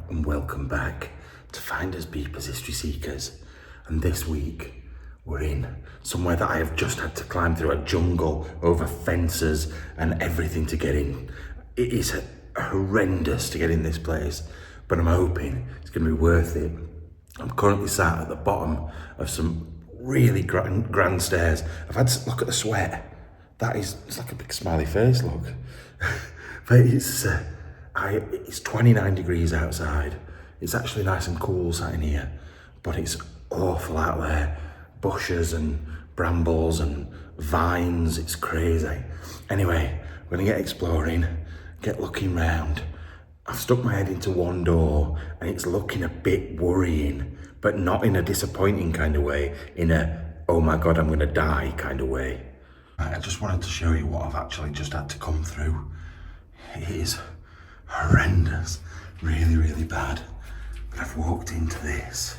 and welcome back to Finders Beepers History Seekers. And this week we're in somewhere that I have just had to climb through a jungle, over fences and everything to get in. It is horrendous to get in this place, but I'm hoping it's going to be worth it. I'm currently sat at the bottom of some really grand stairs. I've had to look at the sweat. It's like a big smiley face, look. But it's 29 degrees outside. It's actually nice and cool sat in here, but it's awful out there. Bushes and brambles and vines, it's crazy. Anyway, we're gonna get exploring, get looking round. I've stuck my head into one door and it's looking a bit worrying, but not in a disappointing kind of way, in a, oh my God, I'm gonna die kind of way. Right, I just wanted to show you what I've actually just had to come through. It is horrendous, really, really bad. But I've walked into this.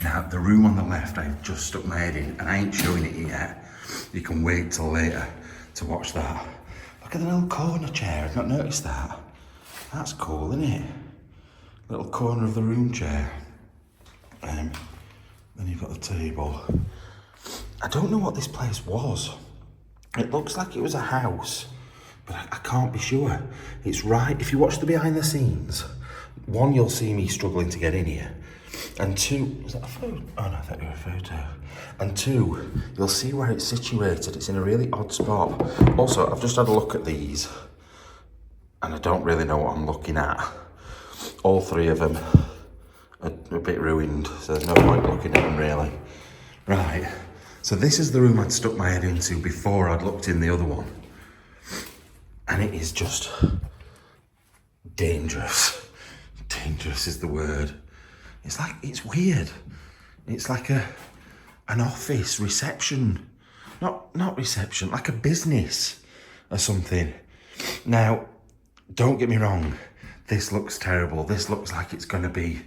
Now, the room on the left, I've just stuck my head in and I ain't showing it yet. You can wait till later to watch that. Look at the little corner chair, I've not noticed that. That's cool, isn't it? Little corner of the room chair. Then you've got the table. I don't know what this place was. It looks like it was a house, but I can't be sure. It's right, if you watch the behind the scenes, one, you'll see me struggling to get in here. And two, is that a photo? Oh no, I thought it was a photo. And two, you'll see where it's situated. It's in a really odd spot. Also, I've just had a look at these and I don't really know what I'm looking at. All three of them are a bit ruined, so there's no point looking at them really. Right, so this is the room I'd stuck my head into before I'd looked in the other one. And it is just dangerous. Dangerous is the word. It's weird. It's like an office reception. Not reception, like a business or something. Now, don't get me wrong. This looks terrible. This looks like it's gonna be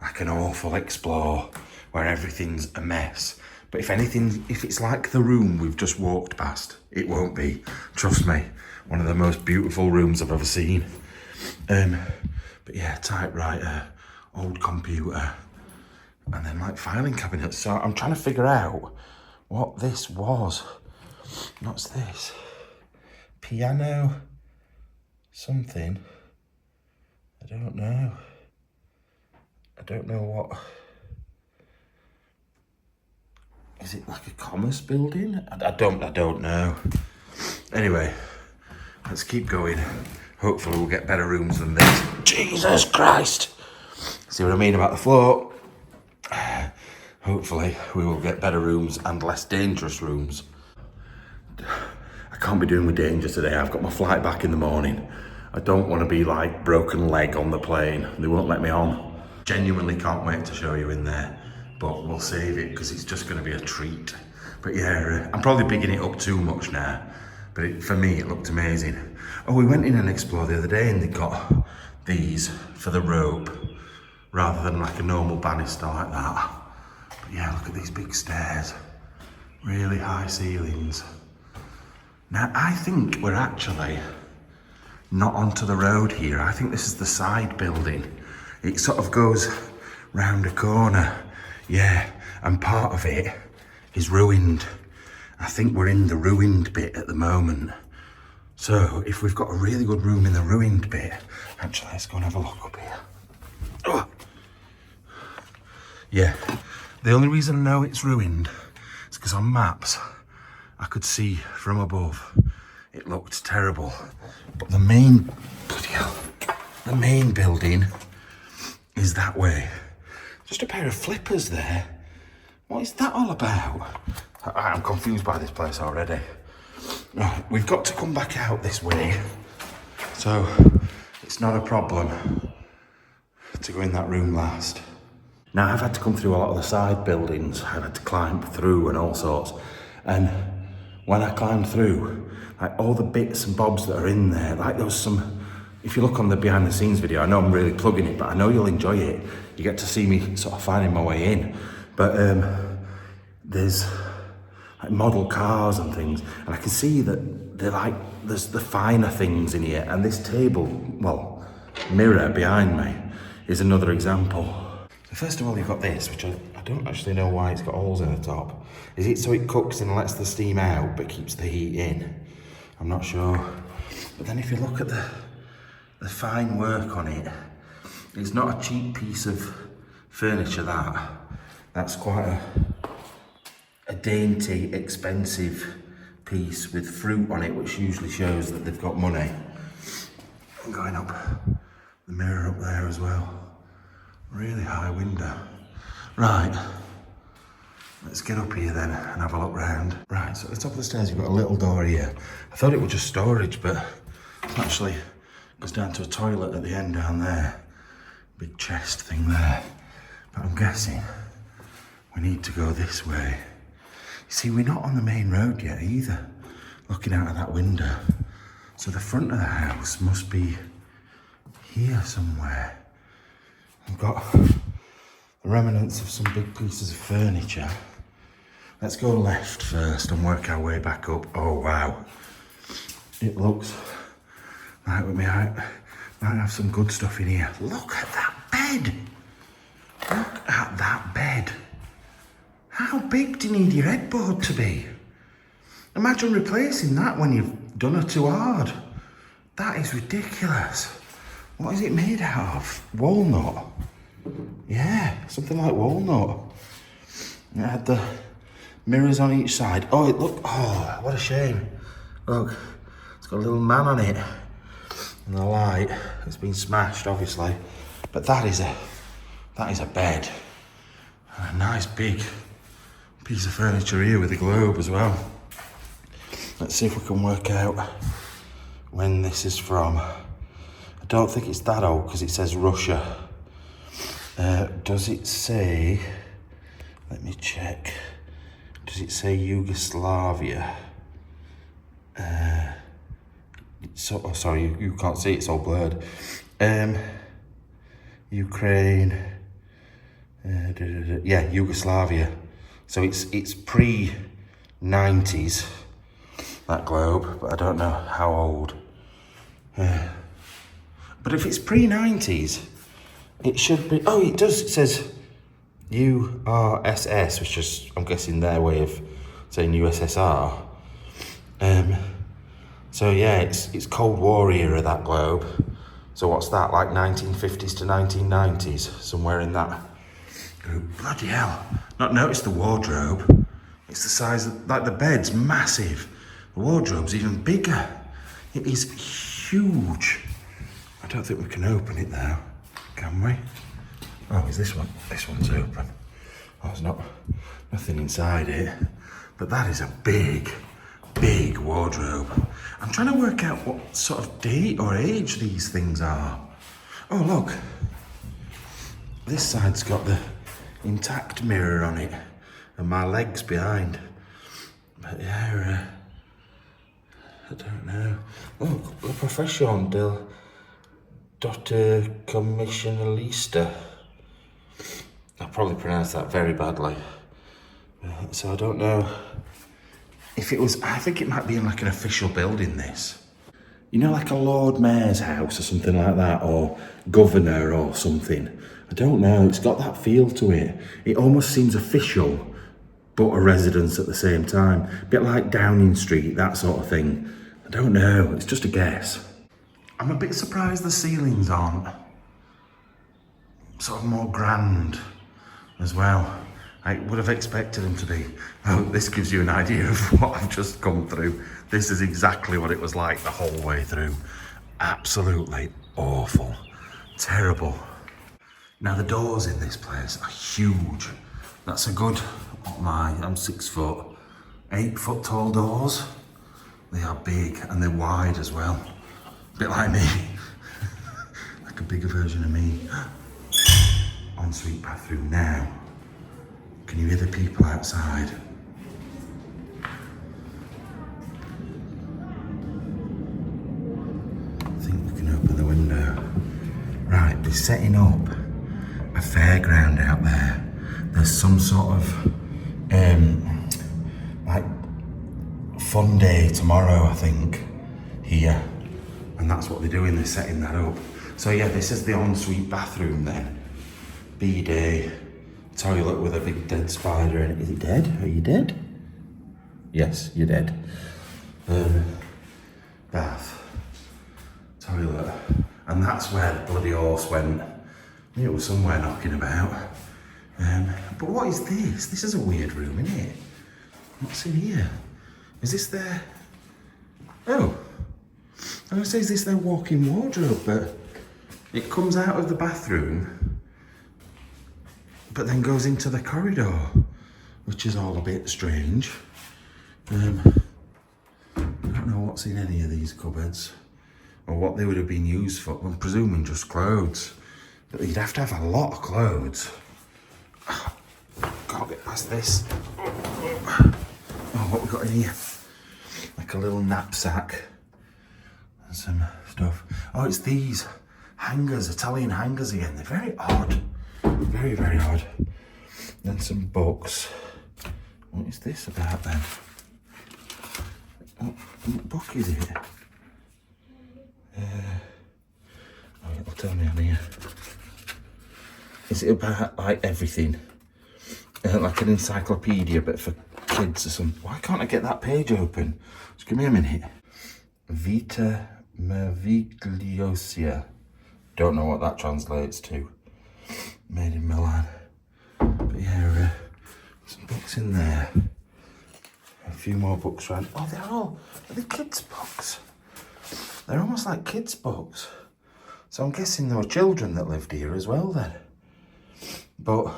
like an awful explore where everything's a mess. But if anything, if it's like the room we've just walked past, it won't be. Trust me, one of the most beautiful rooms I've ever seen. But yeah, typewriter, old computer, and then like filing cabinets. So I'm trying to figure out what this was. What's this? Piano, something. I don't know. I don't know what. Is it like a commerce building? I don't know. Anyway, let's keep going. Hopefully we'll get better rooms than this. Jesus Christ! See what I mean about the floor? Hopefully we will get better rooms and less dangerous rooms. I can't be doing with danger today. I've got my flight back in the morning. I don't want to be like broken leg on the plane. They won't let me on. Genuinely can't wait to show you in there. But we'll save it because it's just going to be a treat. But yeah, I'm probably bigging it up too much now. But for me, it looked amazing. Oh, we went in and explored the other day and they got these for the rope rather than like a normal banister like that. But yeah, look at these big stairs. Really high ceilings. Now, I think we're actually not onto the road here. I think this is the side building. It sort of goes round a corner. Yeah, and part of it is ruined. I think we're in the ruined bit at the moment. So if we've got a really good room in the ruined bit, actually let's go and have a look up here. Oh. Yeah, the only reason I know it's ruined is because on maps I could see from above it looked terrible. But the main building is that way. Just a pair of flippers there. What is that all about? I'm confused by this place already. Right, we've got to come back out this way. So it's not a problem to go in that room last. Now I've had to come through a lot of the side buildings. I've had to climb through and all sorts. And when I climbed through, like all the bits and bobs that are in there, like there was some, if you look on the behind the scenes video, I know I'm really plugging it, but I know you'll enjoy it. You get to see me sort of finding my way in. But there's like model cars and things, and I can see that they're like, there's the finer things in here, and this table, well, mirror behind me, is another example. So first of all, you've got this, which I don't actually know why it's got holes in the top. Is it so it cooks and lets the steam out, but keeps the heat in? I'm not sure. But then if you look at the fine work on it, it's not a cheap piece of furniture, that's quite a dainty, expensive piece with fruit on it, which usually shows that they've got money. And going up, the mirror up there as well. Really high window. Right, let's get up here then and have a look round. Right, so at the top of the stairs you've got a little door here. I thought it was just storage, but it actually goes down to a toilet at the end down there. Big chest thing there. But I'm guessing we need to go this way. You see, we're not on the main road yet either, looking out of that window. So the front of the house must be here somewhere. We've got the remnants of some big pieces of furniture. Let's go left first and work our way back up. Oh wow, it looks like we might have some good stuff in here. Look at that bed. Look at that bed. How big do you need your headboard to be? Imagine replacing that when you've done it too hard. That is ridiculous. What is it made out of? Walnut? Yeah, something like walnut. It had the mirrors on each side. Oh, oh, what a shame. Look, it's got a little man on it. And the light, it's been smashed, obviously. But that is a bed. And a nice big piece of furniture here with a globe as well. Let's see if we can work out when this is from. I don't think it's that old because it says Russia. Does it say, let me check. Does it say Yugoslavia? Oh, sorry, you can't see, it's all blurred. Ukraine, yeah, Yugoslavia. So it's pre-90s, that globe, but I don't know how old. But if it's pre-90s, it should be, oh, it does, it says URSS, which is, I'm guessing, their way of saying USSR. So yeah, it's Cold War era, that globe. So what's that, like 1950s to 1990s, somewhere in that group? Bloody hell, not noticed the wardrobe. It's the size of, like the bed's massive. The wardrobe's even bigger. It is huge. I don't think we can open it now, can we? Oh, is this one? This one's open. Oh, there's nothing inside it. But that is a big wardrobe. I'm trying to work out what sort of date or age these things are. Oh, look. This side's got the intact mirror on it and my legs behind. But yeah, I don't know. Oh, La Profession del Dr. Commissionalista. I probably pronounced that very badly. So I don't know if it was, I think it might be in like an official building, this. You know, like a Lord Mayor's house or something like that, or governor or something. I don't know, it's got that feel to it. It almost seems official, but a residence at the same time. A bit like Downing Street, that sort of thing. I don't know, it's just a guess. I'm a bit surprised the ceilings aren't sort of more grand as well. I would have expected them to be. Oh, this gives you an idea of what I've just come through. This is exactly what it was like the whole way through. Absolutely awful. Terrible. Now the doors in this place are huge. That's a good, I'm 6 foot, 8 foot tall doors. They are big and they're wide as well. A bit like me. Like a bigger version of me. Ensuite bathroom now. Can you hear the people outside? I think we can open the window. Right, we're setting up a fairground out there. There's some sort of like fun day tomorrow, I think, here. And that's what they're doing, they're setting that up. So yeah, this is the ensuite bathroom then. B-day, toilet with a big dead spider in it. Is it dead? Are you dead? Yes, you're dead. Bath, toilet, and that's where the bloody horse went. It was somewhere knocking about. But what is this? This is a weird room, isn't it? What's in here? Is this their... Oh, I was gonna say, is this their walk-in wardrobe? But it comes out of the bathroom, but then goes into the corridor, which is all a bit strange. I don't know what's in any of these cupboards, or what they would have been used for. I'm presuming just clothes, but you'd have to have a lot of clothes. Can't get past this. Oh, what we got in here? Like a little knapsack and some stuff. Oh, it's these hangers, Italian hangers again. They're very odd. Very, very odd. Then some books. What is this about then? What book is it? Oh, it'll tell me on here. Is it about like everything? Like an encyclopedia, but for kids or something? Why can't I get that page open? Just give me a minute. Vita Meravigliosa. Don't know what that translates to. Made in Milan. But yeah, some books in there. A few more books around. Oh, are they kids' books? They're almost like kids' books. So I'm guessing there were children that lived here as well then. But,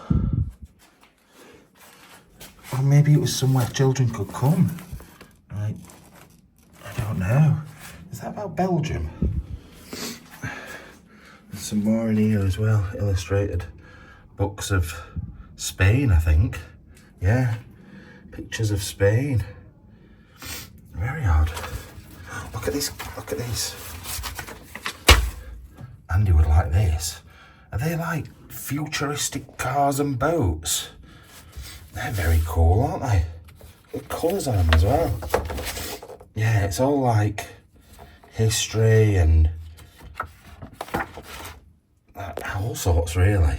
or maybe it was somewhere children could come. Like, I don't know. Is that about Belgium? There's some more in here as well, illustrated books of Spain, I think. Yeah, pictures of Spain. Very odd. Look at this, look at this. Andy would like this. Are they like futuristic cars and boats? They're very cool, aren't they? Good colours on them as well. Yeah, it's all like history and all sorts, really.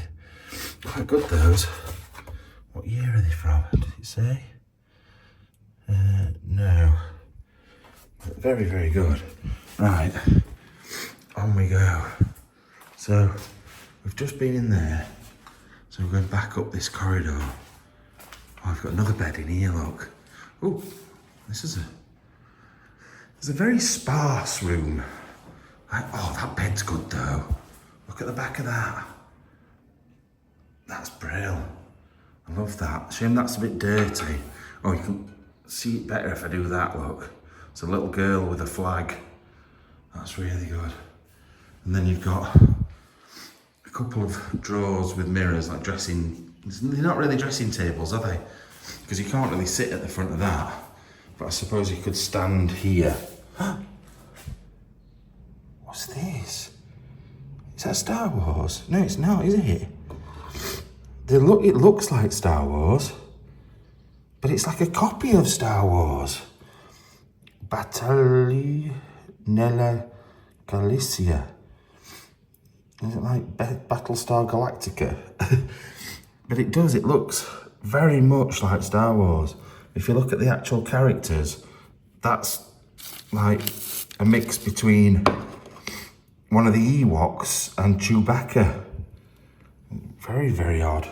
Quite good, those. What year are they from? Did it say? No. Very, very good. Right, on we go. So, we've just been in there. So we're going back up this corridor. Oh, I've got another bed in here, look. Oh, this is it's a very sparse room. Oh, that bed's good though. Look at the back of that. That's brilliant. I love that. Shame that's a bit dirty. Oh, you can see it better if I do that, look. It's a little girl with a flag. That's really good. And then you've got a couple of drawers with mirrors, like dressing. They're not really dressing tables, are they? Because you can't really sit at the front of that. But I suppose you could stand here. What's this? Is that Star Wars? No, it's not, is it? It looks like Star Wars, but it's like a copy of Star Wars. Battaglia nella Galicia. Is it like Battlestar Galactica? But it does, it looks very much like Star Wars. If you look at the actual characters, that's like a mix between one of the Ewoks and Chewbacca. Very, very odd.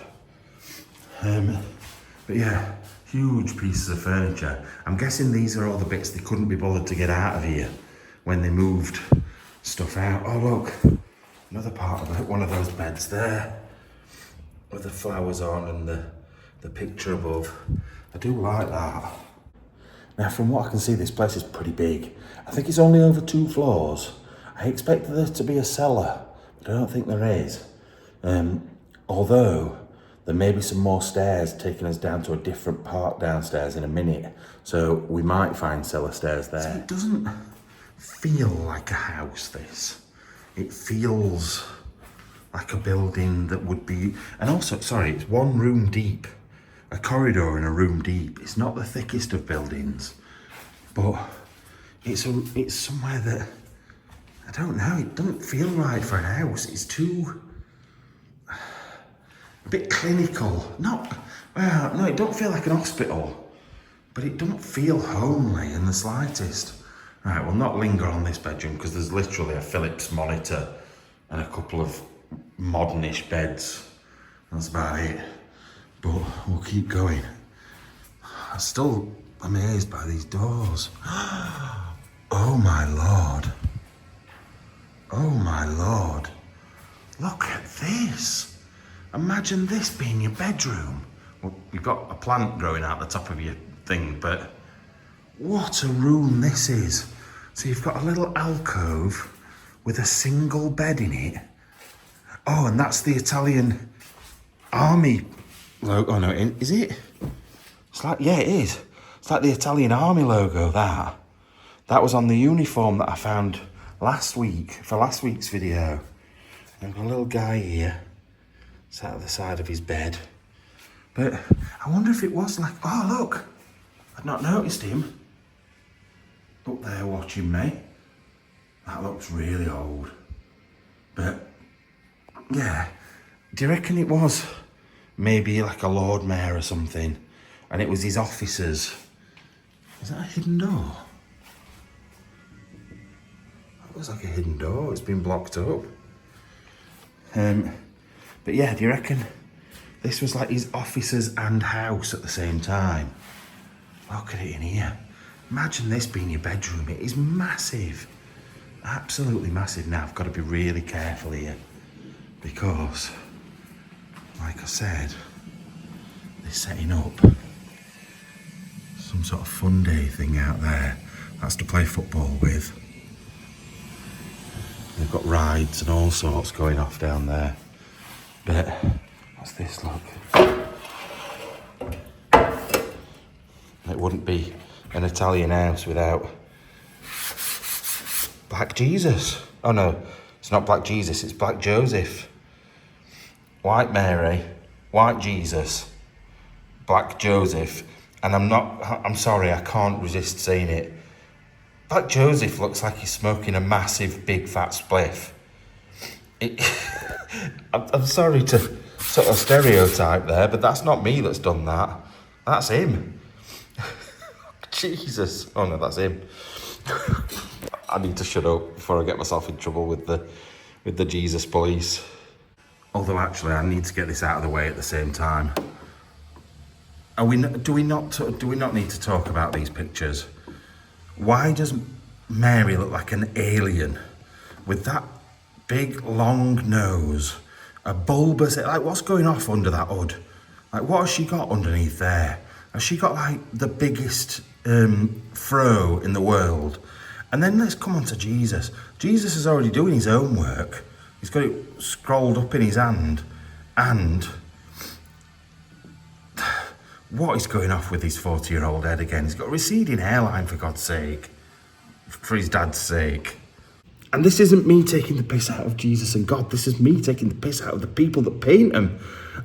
But yeah, huge pieces of furniture. I'm guessing these are all the bits they couldn't be bothered to get out of here when they moved stuff out. Oh look, another part of it, one of those beds there with the flowers on and the picture above. I do like that. Now from what I can see, this place is pretty big. I think it's only over 2 floors. I expected there to be a cellar, but I don't think there is. Although there may be some more stairs taking us down to a different part downstairs in a minute. So we might find cellar stairs there. So it doesn't feel like a house, this. It feels like a building that would be, and also, sorry, it's 1 room deep. A corridor in a room deep. It's not the thickest of buildings, but it's somewhere that I don't know, it doesn't feel right for an house. It's too, a bit clinical. Not, well, no, it don't feel like an hospital, but it don't feel homely in the slightest. Right, we'll not linger on this bedroom because there's literally a Philips monitor and a couple of modernish beds. That's about it. But we'll keep going. I'm still amazed by these doors. Oh my lord. Oh my lord. Look at this. Imagine this being your bedroom. Well, you've got a plant growing out the top of your thing, but what a room this is. So you've got a little alcove with a single bed in it. Oh, and that's the Italian army logo. Oh no, is it? It's like, yeah, it is. It's like the Italian army logo, that. That was on the uniform that I found last week, for last week's video. And I've got a little guy here, sat at the side of his bed. But I wonder if it was like, oh look, I'd not noticed him up there watching me. That looks really old. But yeah, do you reckon it was maybe like a Lord Mayor or something, and it was his officers? Is that a hidden door? That looks like a hidden door. It's been blocked up. But yeah, do you reckon this was like his officers and house at the same time? Look at it in here. Imagine this being your bedroom. It is massive. Absolutely massive. Now, I've got to be really careful here because, like I said, they're setting up some sort of fun day thing out there. That's to play football with. They've got rides and all sorts going off down there. But what's this, look? It wouldn't be an Italian house without Black Jesus. Oh no, it's not Black Jesus, it's Black Joseph. White Mary, White Jesus, Black Joseph. And I'm sorry, I can't resist saying it. Black Joseph looks like he's smoking a massive, big, fat spliff. I'm sorry to sort of stereotype there, but that's not me that's done that. That's him. Jesus. Oh no, that's him. I need to shut up before I get myself in trouble with the Jesus police. Although actually, I need to get this out of the way at the same time. Do we not need to talk about these pictures? Why does Mary look like an alien with that big long nose, a bulbous, like what's going off under that hood? Like what has she got underneath there? Has she got like the biggest fro in the world? And then let's come on to Jesus. Jesus is already doing his own work. He's got it scrolled up in his hand. And what is going off with his 40-year-old head again? He's got a receding hairline, for God's sake. For his dad's sake. And this isn't me taking the piss out of Jesus and God. This is me taking the piss out of the people that paint them.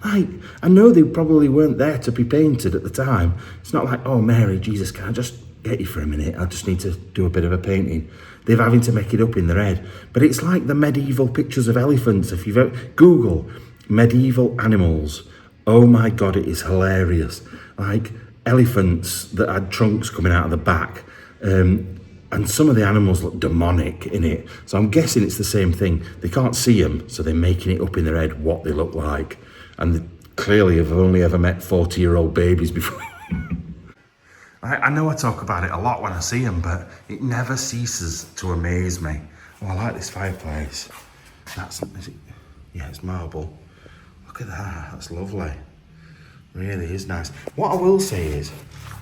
I know they probably weren't there to be painted at the time. It's not like, oh, Mary, Jesus, can I just get you for a minute? I just need to do a bit of a painting. They're having to make it up in their head. But it's like the medieval pictures of elephants. If you've ever Google medieval animals, oh my God, it is hilarious. Like elephants that had trunks coming out of the back. And some of the animals look demonic in it. So I'm guessing it's the same thing. They can't see them, so they're making it up in their head what they look like. And they clearly have only ever met 40-year-old babies before. I know I talk about it a lot when I see them, but it never ceases to amaze me. Oh, I like this fireplace. Yeah, it's marble. Look at that, that's lovely. Really is nice. What I will say is,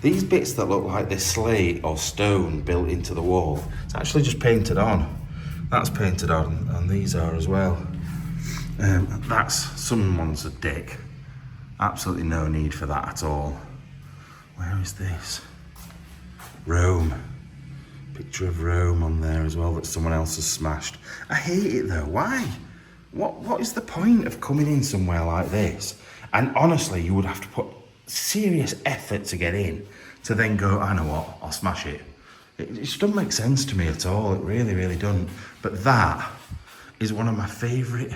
these bits that look like they're slate or stone built into the wall, it's actually just painted on. That's painted on, and these are as well. That's someone's a dick. Absolutely no need for that at all. Where is this? Rome. Picture of Rome on there as well that someone else has smashed. I hate it though. Why? What is the point of coming in somewhere like this? And honestly, you would have to put serious effort to get in, to then go, I know what, I'll smash it. It just doesn't make sense to me at all. It really, really doesn't. But that is one of my favourite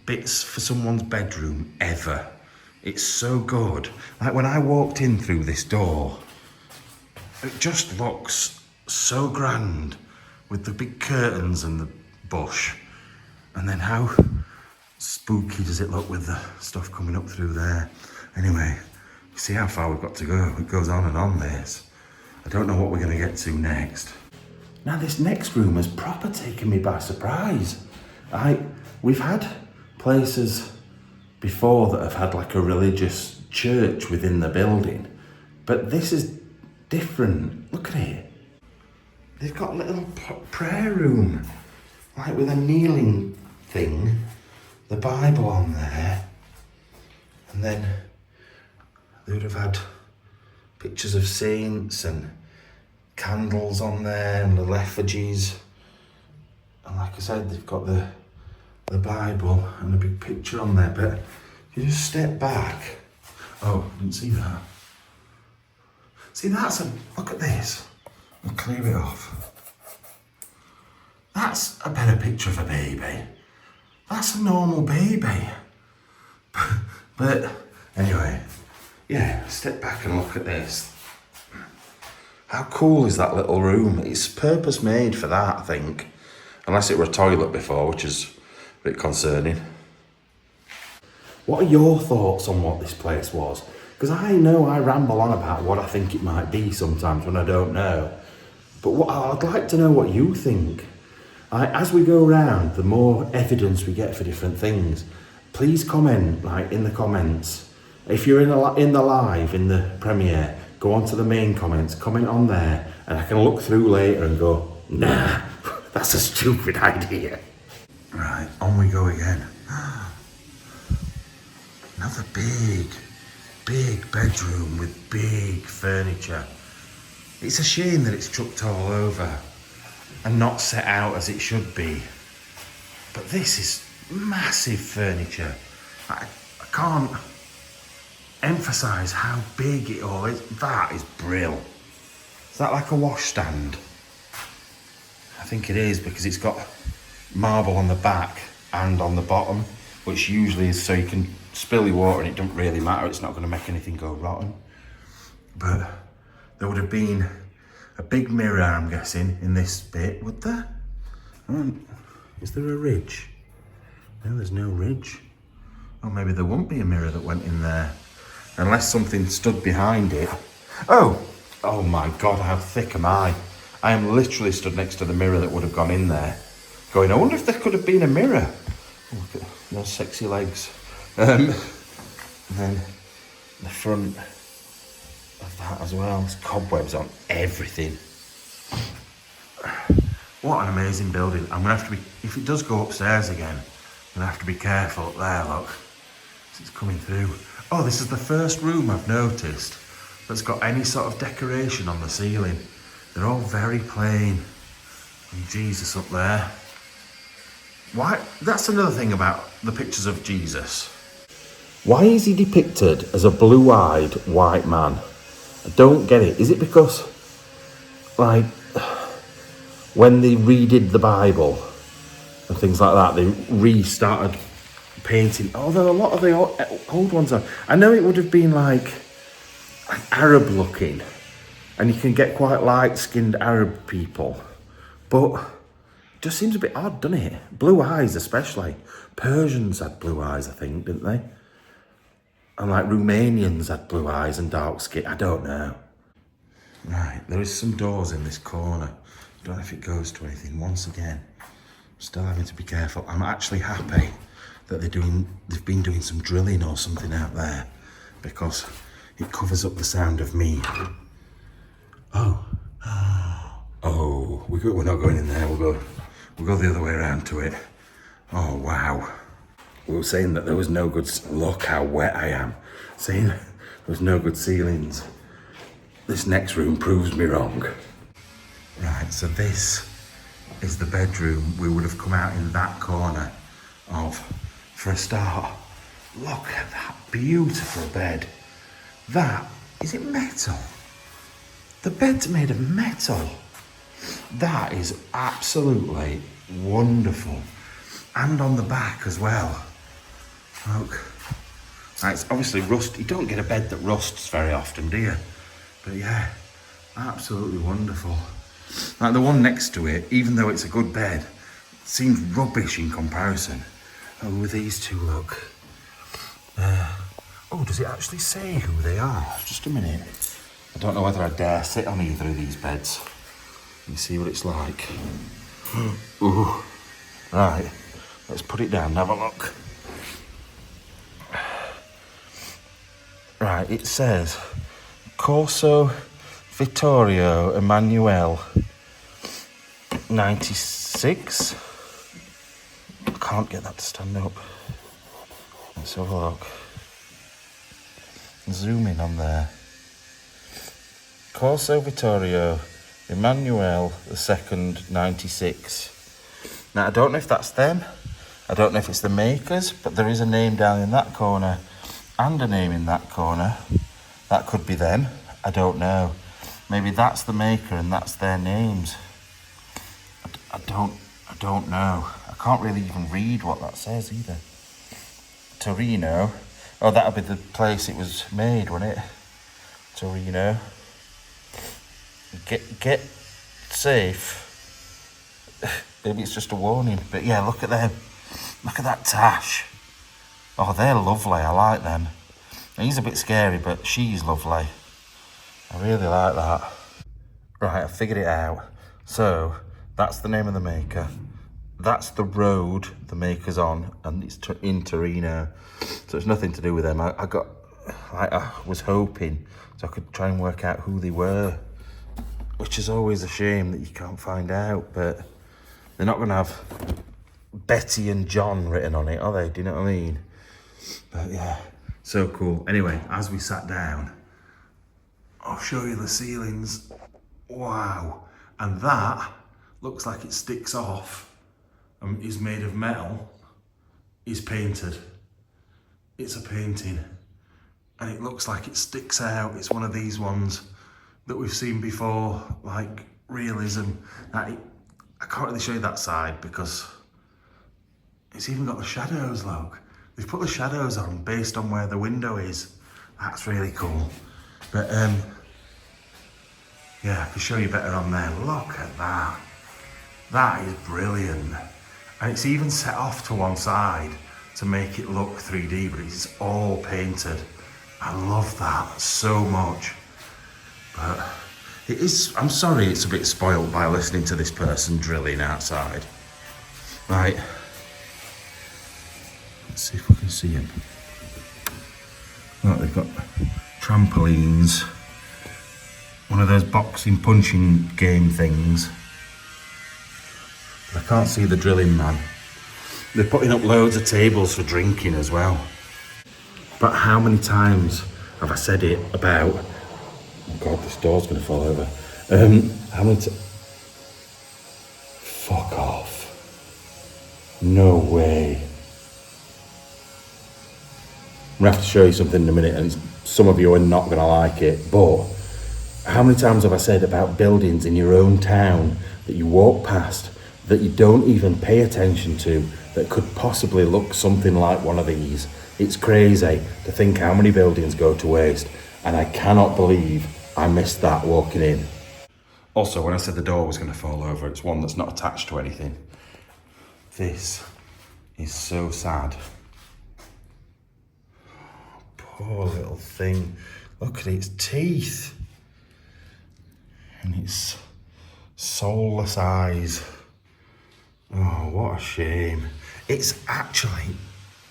bits for someone's bedroom ever. It's so good. Like when I walked in through this door, it just looks so grand with the big curtains and the bush. And then how spooky does it look with the stuff coming up through there? Anyway, you see how far we've got to go. It goes on and on, this. I don't know what we're going to get to next. Now this next room has proper taken me by surprise. We've had places before that have had like a religious church within the building, but this is different. Look at it. They've got a little prayer room, like with a kneeling thing, the Bible on there, and then they would have had pictures of saints and candles on there and the effigies. And like I said, they've got the Bible and a big picture on there, but if you just step back, oh, I didn't see that. See, look at this. I'll clear it off. That's a better picture of a baby. That's a normal baby. But anyway, yeah, step back and look at this. How cool is that little room? It's purpose made for that, I think. Unless it were a toilet before, which is a bit concerning. What are your thoughts on what this place was? Because I know I ramble on about what I think it might be sometimes when I don't know. But I'd like to know what you think. As we go around, the more evidence we get for different things, please comment in the comments. If you're in the live, in the premiere, go on to the main comments, comment on there, and I can look through later and go, nah, that's a stupid idea. Right, on we go again. Another big bedroom with big furniture. It's a shame that it's chucked all over and not set out as it should be. But this is massive furniture. I can't emphasise how big it all is. That is brilliant. Is that like a washstand? I think it is, because it's got marble on the back and on the bottom, which usually is so you can spill your water and it doesn't really matter. It's not going to make anything go rotten. But there would have been a big mirror, I'm guessing, in this bit, would there? Is there a ridge? No, there's no ridge. Or maybe there won't be a mirror that went in there, unless something stood behind it. Oh my God, how thick am I? I am literally stood next to the mirror that would have gone in there, going, I wonder if there could have been a mirror. Oh, look at those sexy legs. And then the front of that as well. There's cobwebs on everything. What an amazing building. I'm gonna have to be, if it does go upstairs again, I'm gonna have to be careful up there, look. It's coming through. Oh, this is the first room I've noticed that's got any sort of decoration on the ceiling. They're all very plain. And Jesus up there. Why? That's another thing about the pictures of Jesus. Why is he depicted as a blue-eyed white man? I don't get it. Is it because, when they redid the Bible and things like that, they restarted painting, although a lot of the old ones are. I know it would have been like Arab looking, and you can get quite light-skinned Arab people, but it just seems a bit odd, doesn't it? Blue eyes especially. Persians had blue eyes, I think, didn't they? And Romanians had blue eyes and dark skin. I don't know. Right, there is some doors in this corner. I don't know if it goes to anything. Once again, I'm still having to be careful. I'm actually happy that they've been doing some drilling or something out there, because it covers up the sound of me. We're not going in there. We'll go the other way around to it. Oh wow. We were saying that there was no good. Look how wet I am. Saying there was no good ceilings. This next room proves me wrong. Right, so this is the bedroom we would have come out in that corner of. For a start, look at that beautiful bed. Is it metal? The bed's made of metal. That is absolutely wonderful. And on the back as well. Look. Now it's obviously rust. You don't get a bed that rusts very often, do you? But yeah, absolutely wonderful. Like the one next to it, even though it's a good bed, seems rubbish in comparison. Oh, with these two, look. Oh, does it actually say who they are? Just a minute. I don't know whether I dare sit on either of these beds. Let me see what it's like. Ooh. Right, let's put it down and have a look. Right, it says Corso Vittorio Emanuele 96. I can't get that to stand up. Let's have a look. Zoom in on there. Corso Vittorio Emanuele II 96. Now I don't know if that's them. I don't know if it's the makers, but there is a name down in that corner and a name in that corner. That could be them. I don't know. Maybe that's the maker and that's their names. I don't know. I can't really even read what that says either. Torino. Oh, that'll be the place it was made, won't it? Torino. Get safe. Maybe it's just a warning. But yeah, look at them. Look at that tash. Oh, they're lovely. I like them. He's a bit scary, but she's lovely. I really like that. Right, I figured it out. So, that's the name of the maker. That's the road the maker's on, and it's in Torino. So it's nothing to do with them. I was hoping so I could try and work out who they were, which is always a shame that you can't find out, but they're not going to have Betty and John written on it, are they? Do you know what I mean? But yeah, so cool. Anyway, as we sat down, I'll show you the ceilings. Wow. And that looks like it sticks off and is made of metal, is painted. It's a painting and it looks like it sticks out. It's one of these ones that we've seen before, like realism. I can't really show you that side because it's even got the shadows, look. They've put the shadows on based on where the window is. That's really cool. But yeah, I can show you better on there. Look at that. That is brilliant. And it's even set off to one side to make it look 3D, but it's all painted. I love that so much. But it is, I'm sorry it's a bit spoiled by listening to this person drilling outside. Right. Let's see if we can see him. Look, they've got trampolines. One of those boxing punching game things. But I can't see the drilling man. They're putting up loads of tables for drinking as well. But how many times have I said it about, oh God, this door's gonna fall over. How many fuck off. No way. I'm gonna have to show you something in a minute and some of you are not gonna like it, but how many times have I said about buildings in your own town that you walk past that you don't even pay attention to that could possibly look something like one of these? It's crazy to think how many buildings go to waste, and I cannot believe I missed that walking in. Also, when I said the door was going to fall over, it's one that's not attached to anything. This is so sad. Poor little thing. Look at its teeth. And its soulless eyes. Oh, what a shame. It's actually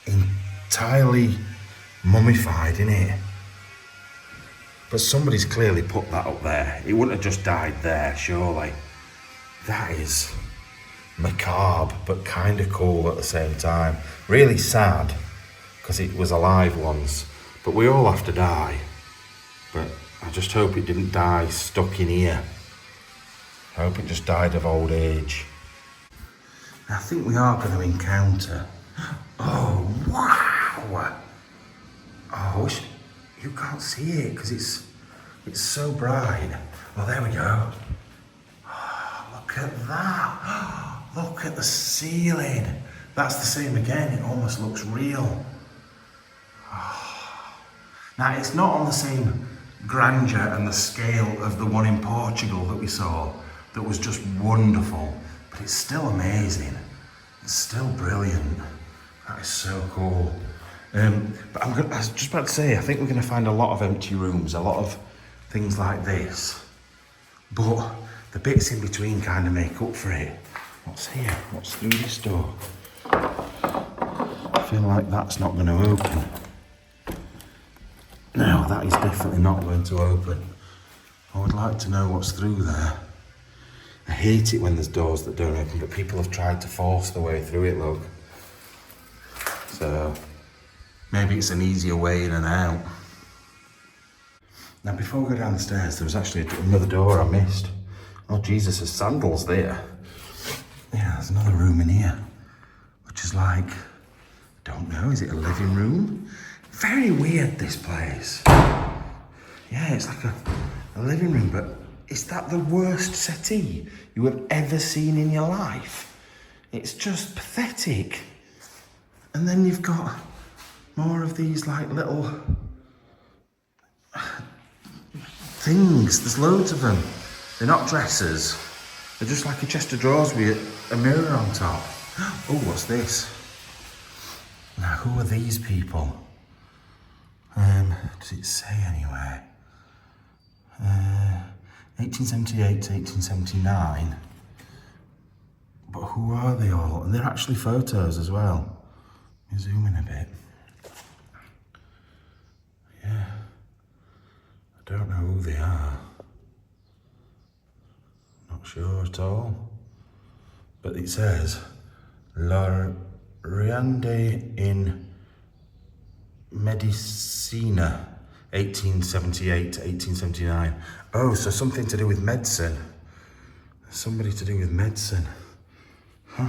entirely mummified, isn't it? But somebody's clearly put that up there. It wouldn't have just died there, surely. That is macabre, but kind of cool at the same time. Really sad, because it was alive once. But we all have to die. But I just hope it didn't die stuck in here. I hope it just died of old age. I think we are going to encounter... Oh, wow! Oh, you can't see it because it's It's so bright. Oh, there we go. Oh, look at that. Look at the ceiling. That's the same again. It almost looks real. Oh. Now, it's not on the same grandeur and the scale of the one in Portugal that we saw. That was just wonderful. But it's still amazing. It's still brilliant. That is so cool. But I was just about to say, I think we're going to find a lot of empty rooms, a lot of things like this. But the bits in between kind of make up for it. What's here? What's through this door? I feel like that's not going to open. No, that is definitely not going to open. I would like to know what's through there. I hate it when there's doors that don't open, but people have tried to force their way through it, look. So, maybe it's an easier way in and out. Now, before we go down the stairs, there was actually another door I missed. Oh, Jesus, there's sandals there. Yeah, there's another room in here, which is like, I don't know, is it a living room? Very weird, this place. Yeah, it's like a living room, but is that the worst settee you have ever seen in your life? It's just pathetic. And then you've got more of these like little things. There's loads of them. They're not dressers. They're just like a chest of drawers with a mirror on top. Oh, what's this? Now, who are these people? Does it say anywhere? 1878 to 1879. But who are they all? And they're actually photos as well. Let me zoom in a bit. Yeah. I don't know who they are. Not sure at all. But it says, La Riande in Medicina, 1878 to 1879. Oh, so something to do with medicine. Somebody to do with medicine. Huh.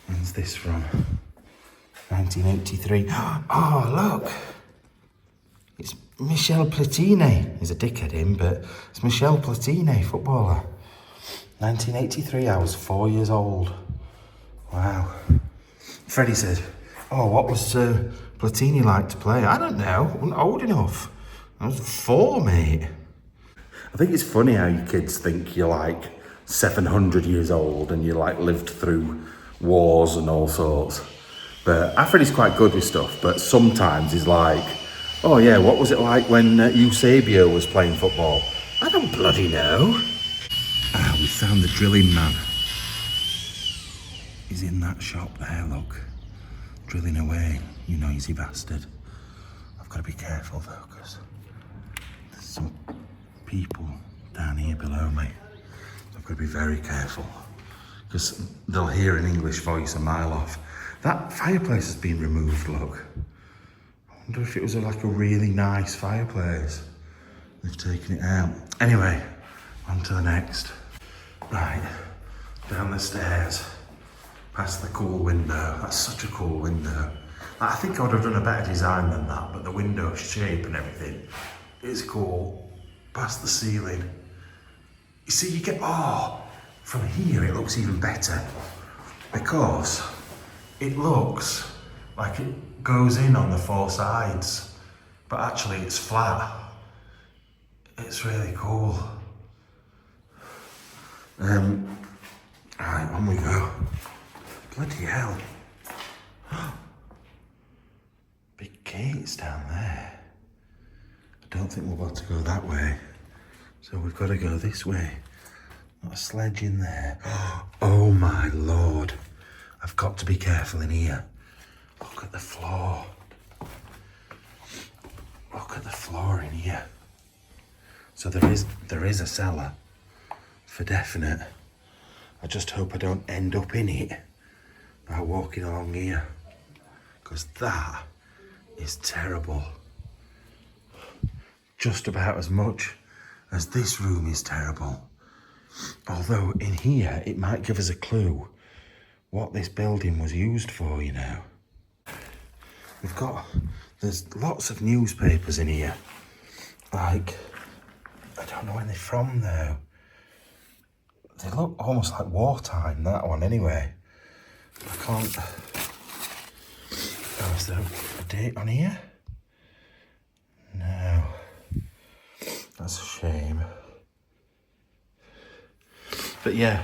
When's this from? 1983. Oh, look. It's Michel Platini. He's a dickhead, him, but it's Michel Platini, footballer. 1983, I was 4 years old. Wow. Freddie said, oh, what was Platini like to play? I don't know. I wasn't old enough. I was 4, mate. I think it's funny how you kids think you're like 700 years old and you like lived through wars and all sorts. But Freddie's quite good with stuff, but sometimes he's like, oh yeah, what was it like when Eusebio was playing football? I don't bloody know. Ah, we found the drilling man. He's in that shop there, look. Drilling away, you noisy bastard. I've got to be careful though, because there's some people down here below me. So I've got to be very careful, because they'll hear an English voice a mile off. That fireplace has been removed, look. I wonder if it was like a really nice fireplace. They've taken it out. Anyway, on to the next. Right, down the stairs, past the cool window. That's such a cool window. I think I would have done a better design than that, but the window shape and everything is cool. Past the ceiling. You see, you get, oh, from here it looks even better, because it looks like it goes in on the 4 sides, but actually it's flat. It's really cool. Right, on we go. Bloody hell. Big gates down there. I don't think we're about to go that way. So we've got to go this way. Got a sledge in there. Oh my Lord. I've got to be careful in here. Look at the floor. Look at the floor in here. So there is a cellar, for definite. I just hope I don't end up in it by walking along here, because that is terrible. Just about as much as this room is terrible. Although in here, it might give us a clue what this building was used for, you know. There's lots of newspapers in here. Like, don't know when they're from though. They look almost like Wartime, that one anyway. I can't... Oh, is there a date on here? No. That's a shame. But yeah,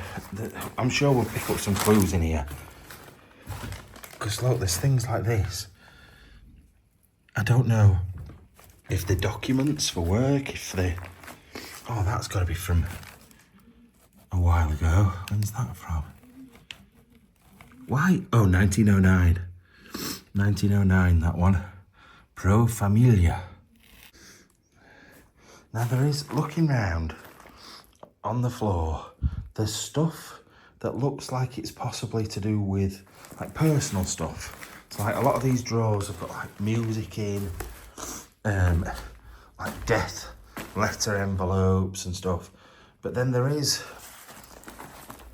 I'm sure we'll pick up some clues in here. Because look, there's things like this. I don't know if they're documents for work, if they... Oh, that's got to be from a while ago. When's that from? Why? Oh, 1909. 1909, that one. Pro Familia. Now there is, looking round on the floor, there's stuff that looks like it's possibly to do with like personal stuff. So like a lot of these drawers have got like music in, like death letter envelopes and stuff. But then there is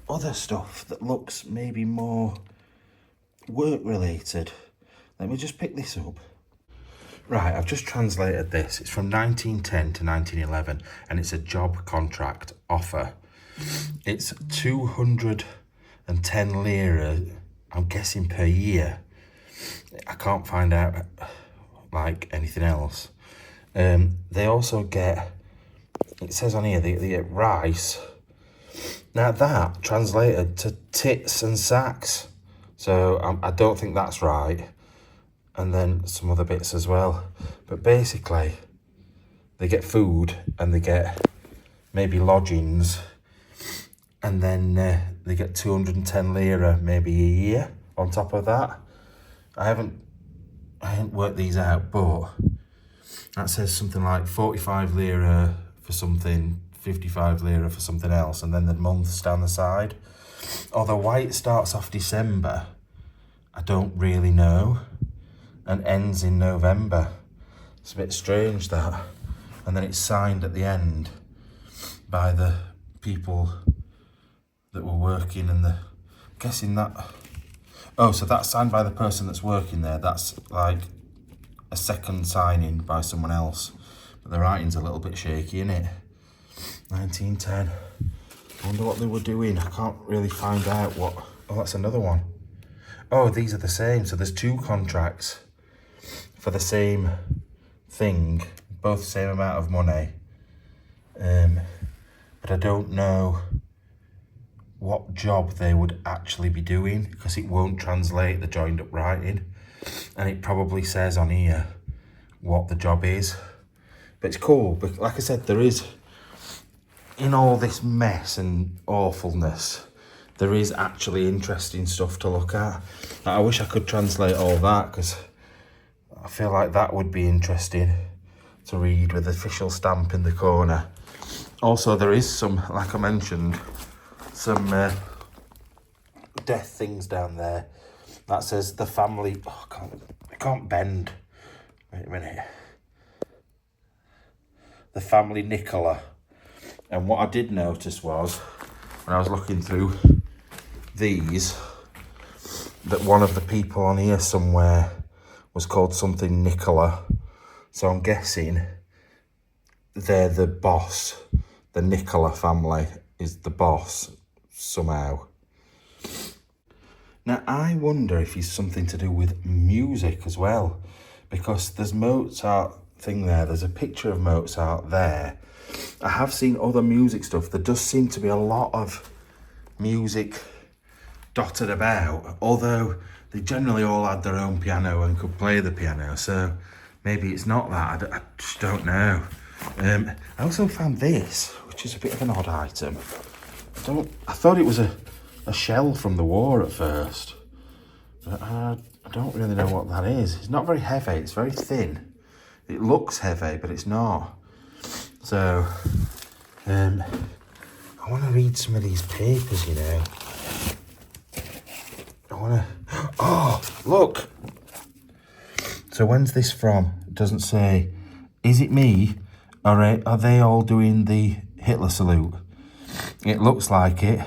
other stuff that looks maybe more work related. Let me just pick this up. Right, I've just translated this. It's from 1910 to 1911 and it's a job contract offer. It's 210 lira, I'm guessing per year. I can't find out like anything else. They also get, it says on here, they get rice. Now that translated to tits and sacks. So I don't think that's right. And then some other bits as well. But basically, they get food and they get maybe lodgings. And then they get 210 lira maybe a year on top of that. I haven't worked these out, but that says something like 45 lira for something, 55 lira for something else, and then the months down the side. Although why it starts off December, I don't really know, and ends in November. It's a bit strange that. And then it's signed at the end by the people that were working, and I'm guessing that... Oh, so that's signed by the person that's working there. That's like a second signing by someone else. But the writing's a little bit shaky, isn't it? 1910. I wonder what they were doing. I can't really find out what... Oh, that's another one. Oh, these are the same. So there's two contracts for the same thing. Both the same amount of money. But I don't know what job they would actually be doing, because it won't translate the joined up writing, and it probably says on here what the job is. But it's cool, but like I said, there is, in all this mess and awfulness, there is actually interesting stuff to look at. I wish I could translate all that, because I feel like that would be interesting to read with the official stamp in the corner. Also, there is some, like I mentioned, some death things down there. That says the family... Oh, I can't bend. Wait a minute. The family Nicola. And what I did notice was, when I was looking through these, that one of the people on here somewhere was called something Nicola. So I'm guessing they're the boss. The Nicola family is the boss somehow. Now I wonder if it's something to do with music as well, because there's Mozart thing there. There's a picture of Mozart there. I have seen other music stuff. There does seem to be a lot of music dotted about, although they generally all had their own piano and could play the piano, so maybe it's not that. I just don't know. I also found this, which is a bit of an odd item. I thought it was a shell from the war at first, but I don't really know what that is. It's not very heavy, it's very thin. It looks heavy, but it's not. So, I want to read some of these papers, you know. Oh, look! So when's this from? It doesn't say. Is it me? Or are they all doing the Hitler salute? It looks like it.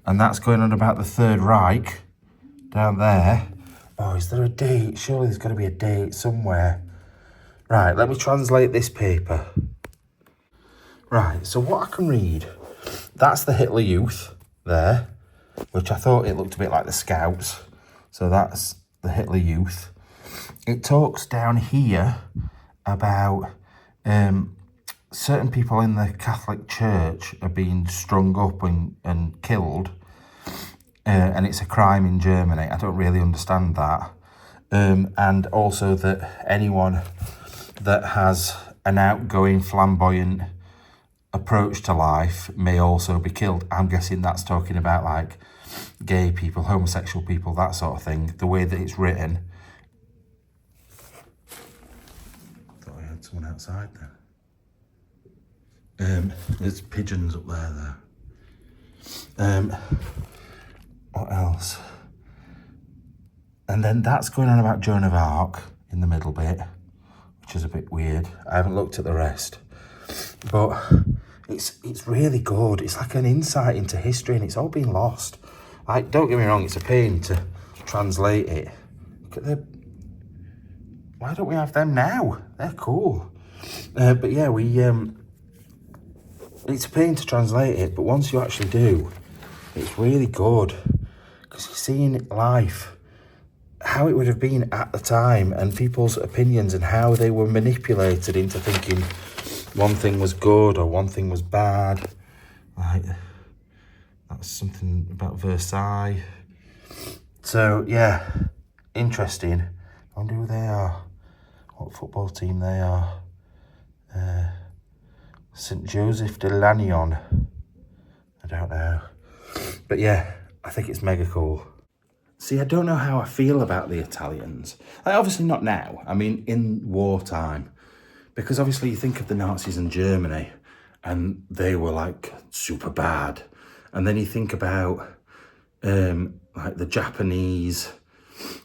And that's going on about the Third Reich down there. Oh, is there a date? Surely there's got to be a date somewhere. Right, let me translate this paper. Right, so what I can read, that's the Hitler Youth there, which I thought it looked a bit like the Scouts. So that's the Hitler Youth. It talks down here about certain people in the Catholic Church are being strung up and killed. And it's a crime in Germany. I don't really understand that. And also that anyone that has an outgoing, flamboyant approach to life may also be killed. I'm guessing that's talking about like gay people, homosexual people, that sort of thing. The way that it's written. Thought I had someone outside then. There's pigeons up there. What else? And then that's going on about Joan of Arc in the middle bit, which is a bit weird. I haven't looked at the rest, but it's really good. It's like an insight into history, and it's all been lost. Like, don't get me wrong, it's a pain to translate it. Look at why don't we have them now? They're cool. But yeah, it's a pain to translate it, but once you actually do, it's really good. Because you're seeing life, how it would have been at the time, and people's opinions and how they were manipulated into thinking one thing was good or one thing was bad. Like, that's something about Versailles. So, yeah, interesting. I wonder who they are, what football team they are. St. Joseph de Lannion. I don't know. But yeah, I think it's mega cool. See, I don't know how I feel about the Italians. Like, obviously not now. I mean, in wartime. Because obviously you think of the Nazis in Germany and they were like super bad. And then you think about like the Japanese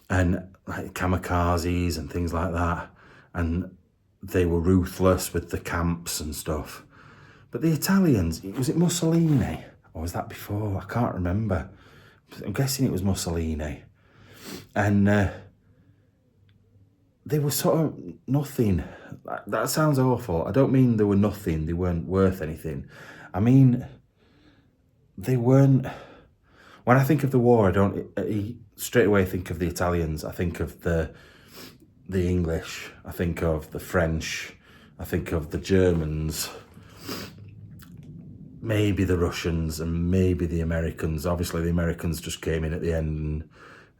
and like kamikazes and things like that. And they were ruthless with the camps and stuff. But the Italians, was it Mussolini? Or was that before? I can't remember. I'm guessing it was Mussolini. And they were sort of nothing. That sounds awful. I don't mean they were nothing. They weren't worth anything. I mean, they weren't... When I think of the war, I don't straight away think of the Italians. I think of the English. I think of the French. I think of the Germans. Maybe the Russians and maybe the Americans. Obviously, the Americans just came in at the end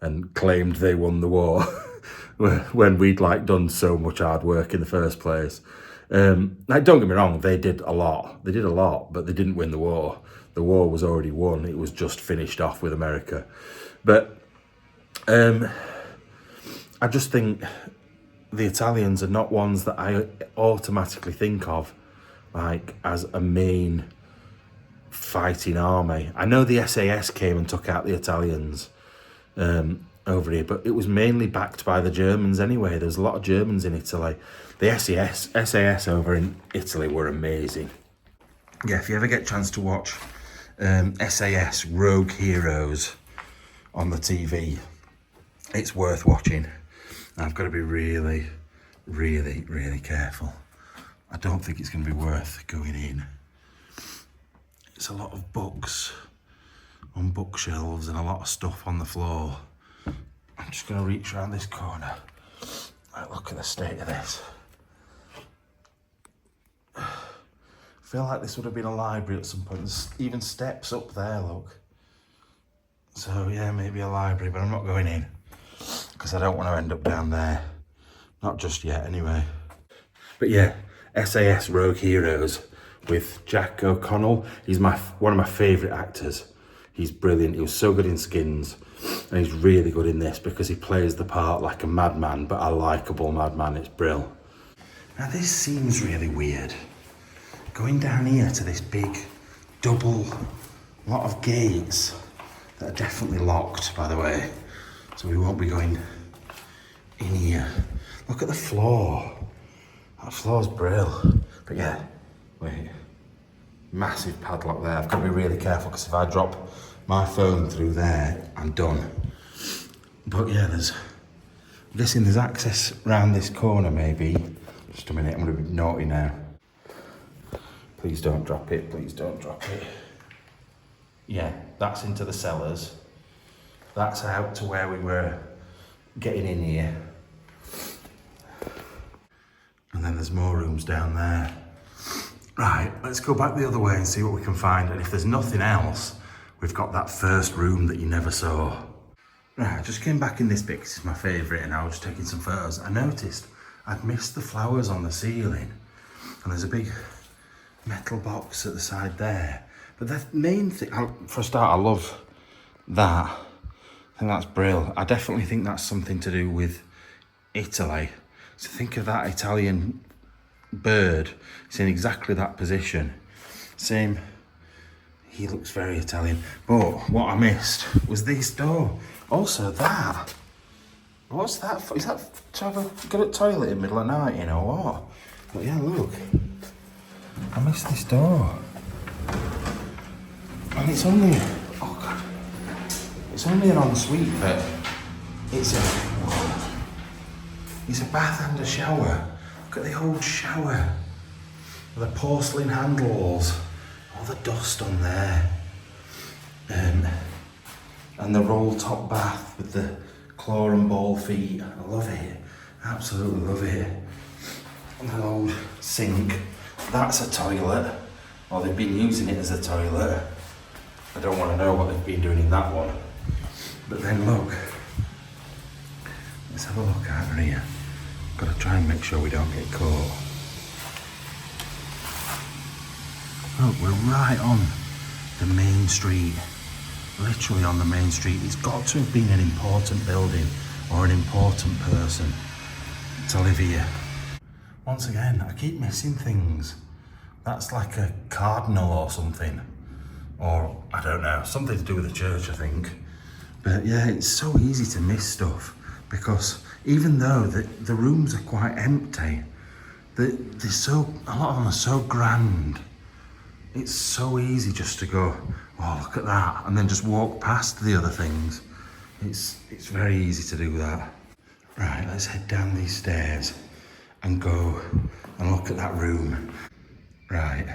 and claimed they won the war when we'd like done so much hard work in the first place. Like, don't get me wrong, they did a lot. They did a lot, but they didn't win the war. The war was already won. It was just finished off with America. But I just think the Italians are not ones that I automatically think of like as a main fighting army. I know the SAS came and took out the Italians over here, but it was mainly backed by the Germans anyway. There's a lot of Germans in Italy. The SAS over in Italy were amazing. Yeah, if you ever get a chance to watch SAS Rogue Heroes on the TV, it's worth watching. I've got to be really, really, really careful. I don't think it's going to be worth going in. It's a lot of books on bookshelves and a lot of stuff on the floor. I'm just going to reach around this corner. Right, look at the state of this. I feel like this would have been a library at some point. There's even steps up there, look. So yeah, maybe a library, but I'm not going in because I don't want to end up down there. Not just yet, anyway. But yeah, SAS Rogue Heroes with Jack O'Connell. He's one of my favourite actors. He's brilliant. He was so good in Skins, and he's really good in this because he plays the part like a madman, but a likeable madman. It's brill. Now this seems really weird. Going down here to this big double lot of gates that are definitely locked, by the way. So we won't be going in here. Look at the floor. That floor's brill. But yeah, wait. Massive padlock there. I've got to be really careful because if I drop my phone through there, I'm done. But yeah, I'm guessing there's access around this corner maybe. Just a minute, I'm going to be naughty now. Please don't drop it, please don't drop it. Yeah, that's into the cellars. That's out to where we were getting in here. And then there's more rooms down there. Right, let's go back the other way and see what we can find. And if there's nothing else, we've got that first room that you never saw. Right, I just came back in this bit because it's my favourite and I was just taking some photos. I noticed I'd missed the flowers on the ceiling. And there's a big metal box at the side there. But the main thing, for a start, I love that. I think that's brilliant. I definitely think that's something to do with Italy. So think of that Italian bird. It's in exactly that position. Same, he looks very Italian. But what I missed was this door. Also that. What's that for? Is that to have a good toilet in the middle of the night, you know, what? But yeah, look. I missed this door. And it's only, oh God. It's only an ensuite, but it's a bath and a shower. Look at the old shower. The porcelain handles. All the dust on there. And the roll top bath with the claw and ball feet. I love it. Absolutely love it. And the old sink. That's a toilet. Or they've been using it as a toilet. I don't want to know what they've been doing in that one. But then look. Let's have a look over here. Got to try and make sure we don't get caught. Look, we're right on the main street. Literally on the main street. It's got to have been an important building or an important person to live here. Once again, I keep missing things. That's like a cardinal or something. Or, I don't know, something to do with the church, I think. But yeah, it's so easy to miss stuff because even though the rooms are quite empty, they're so, a lot of them are so grand. It's so easy just to go, oh, look at that, and then just walk past the other things. It's very easy to do that. Right, let's head down these stairs and go and look at that room. Right,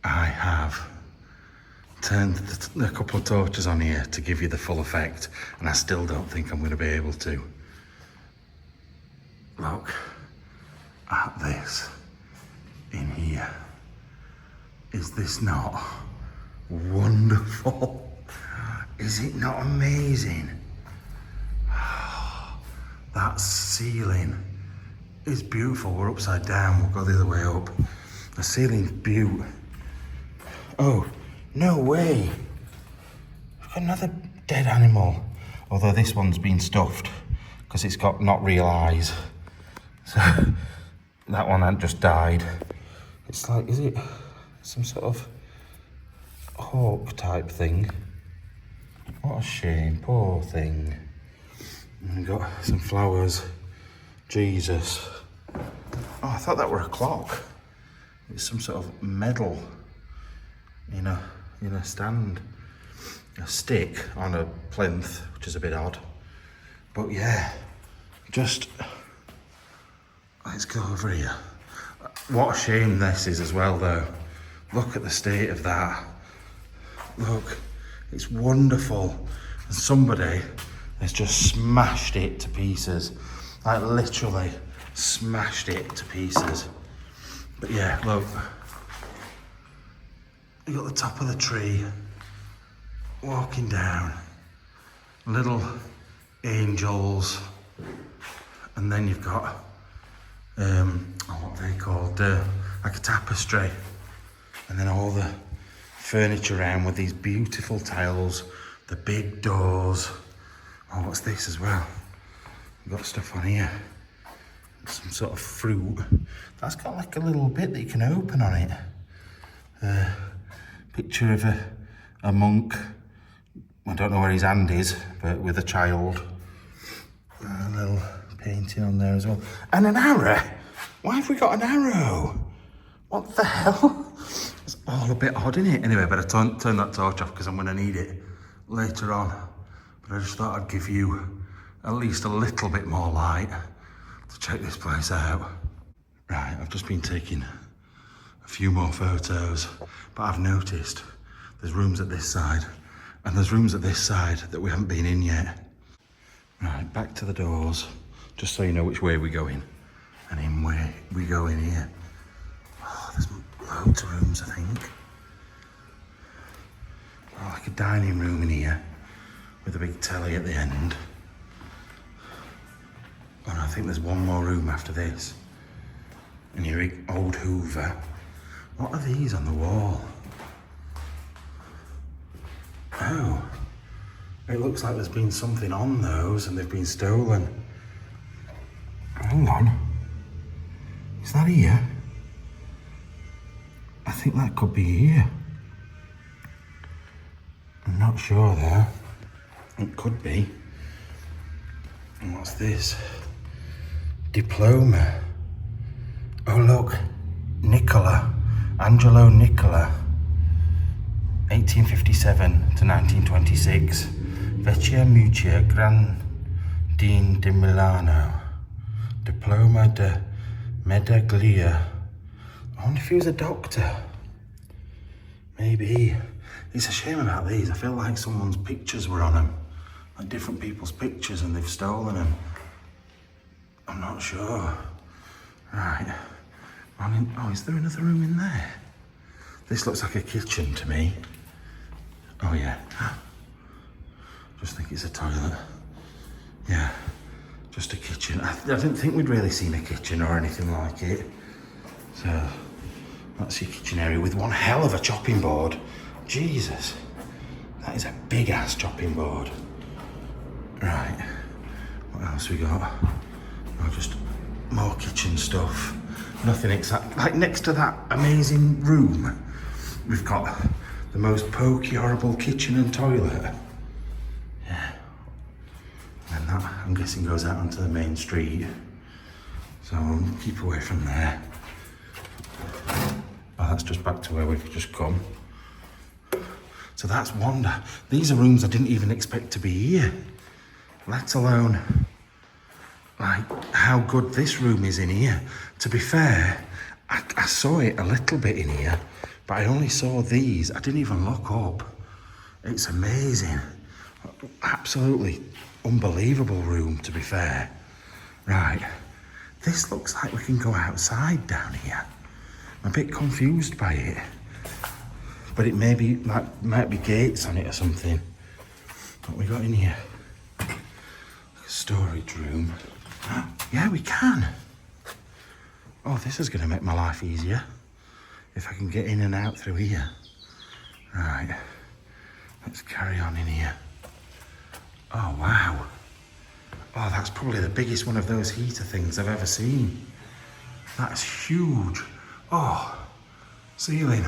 I have turned a couple of torches on here to give you the full effect, and I still don't think I'm going to be able to. Look at this in here. Is this not wonderful? Is it not amazing? That ceiling is beautiful. We're upside down, we'll go the other way up. The ceiling's beautiful. Oh, no way. We've got another dead animal. Although this one's been stuffed because it's got not real eyes. So that one had just died. It's like, is it some sort of hawk type thing? What a shame, poor thing. And we've got some flowers. Jesus. Oh, I thought that were a clock. It's some sort of medal in a stand. A stick on a plinth, which is a bit odd. But yeah, just, let's go over here. What a shame this is as well though. Look at the state of that. Look, it's wonderful. And somebody has just smashed it to pieces. Like literally smashed it to pieces. But yeah, look. You got the top of the tree, walking down, little angels, and then you've got, what are they called? Like a tapestry, and then all the furniture around with these beautiful tiles, the big doors. Oh, what's this as well? We've got stuff on here. Some sort of fruit. That's got like a little bit that you can open on it. Picture of a monk. I don't know where his hand is, but with a child. A little painting on there as well. And an arrow? Why have we got an arrow? What the hell? It's all a bit odd, isn't it? Anyway, better turn that torch off because I'm going to need it later on. But I just thought I'd give you at least a little bit more light to check this place out. Right, I've just been taking a few more photos, but I've noticed there's rooms at this side and there's rooms at this side that we haven't been in yet. Right, back to the doors, just so you know which way we go in. And in where we go in here. Oh, there's loads of rooms, I think. Oh, like a dining room in here with a big telly at the end. And I think there's one more room after this. And your old Hoover. What are these on the wall? Oh, it looks like there's been something on those and they've been stolen. Hang on. Is that here? I think that could be here. I'm not sure though. It could be. And what's this? Diploma. Oh look, Angelo Nicola, 1857 to 1926, Vecchia Muccia Grandine di Milano, Diploma de Medaglia. I wonder if he was a doctor. Maybe. It's a shame about these. I feel like someone's pictures were on them, like different people's pictures, and they've stolen them. I'm not sure. Right. Oh, is there another room in there? This looks like a kitchen to me. Oh yeah. Just think it's a toilet. Yeah, just a kitchen. I didn't think we'd really seen a kitchen or anything like it. So, that's your kitchen area with one hell of a chopping board. Jesus, that is a big ass chopping board. Right, what else we got? Oh, just more kitchen stuff. Nothing exact. Like next to that amazing room, we've got the most pokey, horrible kitchen and toilet. Yeah. And that, I'm guessing, goes out onto the main street. So keep away from there. Oh, that's just back to where we've just come. So that's wonder. These are rooms I didn't even expect to be here. Let alone like how good this room is in here. To be fair, I saw it a little bit in here, but I only saw these. I didn't even look up. It's amazing. Absolutely unbelievable room, to be fair. Right, this looks like we can go outside down here. I'm a bit confused by it, but it might be gates on it or something. What we got in here? A storage room. Yeah, we can. Oh, this is going to make my life easier if I can get in and out through here. Right, let's carry on in here. Oh, wow. Oh, that's probably the biggest one of those heater things I've ever seen. That's huge. Oh, ceiling.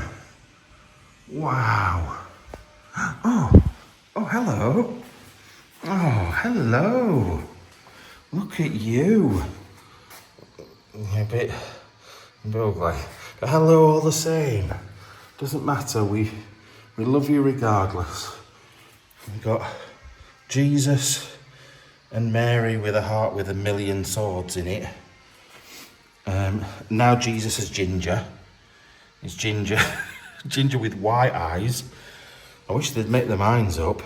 Wow. Oh, hello. Oh, hello. Look at you. A bit ugly. But hello all the same. Doesn't matter, we love you regardless. We've got Jesus and Mary with a heart with a million swords in it. Now Jesus is ginger. He's ginger. Ginger with white eyes. I wish they'd make their minds up.